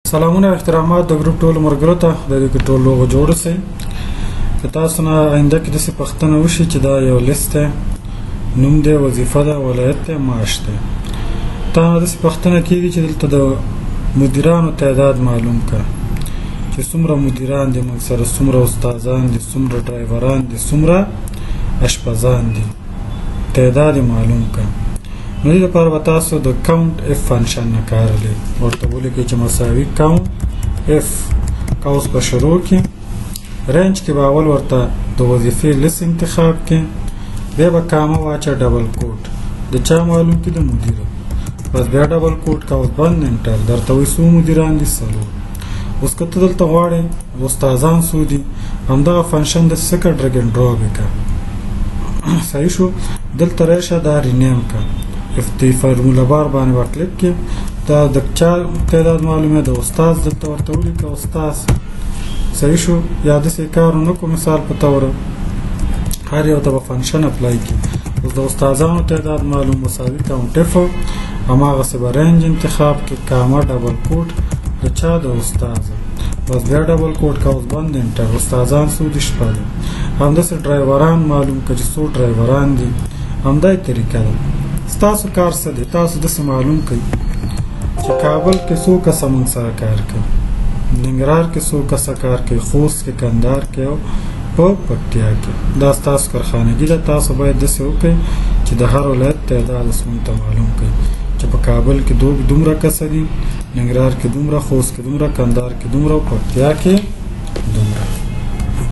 سلامونه احترامات د ګروپ ټولو ملګرو ته د دې کې ټول لوغو جوړ سي که تاسو نه آینده کې داسې پوښتنه وشي چې دا یو لیست دی نوم دی وظیفه ده ولایت دی معاش دی تا داسې پوښتنه کېږي چې دلته د مدیرانو تعداد معلوم که چې څومره مدیران دي موږ سره څومره استادان دي څومره ډرایوران دي څومره اشپزان دي تعداد معلوم که نو دې لپاره به تاسو د کاونټ اف فنکشن نه کار اخلئ ورته ولیکئ چې مساوي کاونټ اف قوس په شروع کې رینج کې به اول ورته د وظیفې لیست انتخاب کې بیا به کامه واچه ډبل کوټ د چا معلوم کې د مدیر بس بیا ډبل کوټ قوس بند انټر درته وایي څو مدیران دي څلور اوس که ته دلته غواړې استادان څو دي همدغه فنکشن داسې څه کړه ډرګ اینډ ډراپ یې کړه صحیح شو دلته راشه دا رینیم کړه افتی فرموله بار باندې وکلیک کې دا د چا تعداد معلومه د استاد دلته ورته ولیکه استاد صحیح شو یا داسې کار ونه کړو مثال په تور هر یو ته به فنکشن اپلای کړي اوس د استادانو تعداد معلوم مساوي کاونټ اف هماغسې به رینج انتخاب کړي کامه ډبل کوټ د چا د استاد بس بیا ډبل کوټ قوس بند انټر استادان څو دي شپږ همداسې ډرایوران معلوم کړه چې څو ډرایوران دي همدا یې طریقه ده ستاسو کار څه دی تاسو داسې معلوم کړئ چې کابل کې څو کسه موږ سره کار کوي ننګرهار کې څو کسه کار کوي خوست کې کندهار کې او په پکتیا کې دا ستاسو کارخانګي ده تاسو باید داسې وکړئ چې د هر ولایت تعداد موږ ته معلوم کړئ چې په کابل کې دومره کسه دي ننګرهار کې دومره خوست کې دومره کندهار کې دومره او پکتیا کې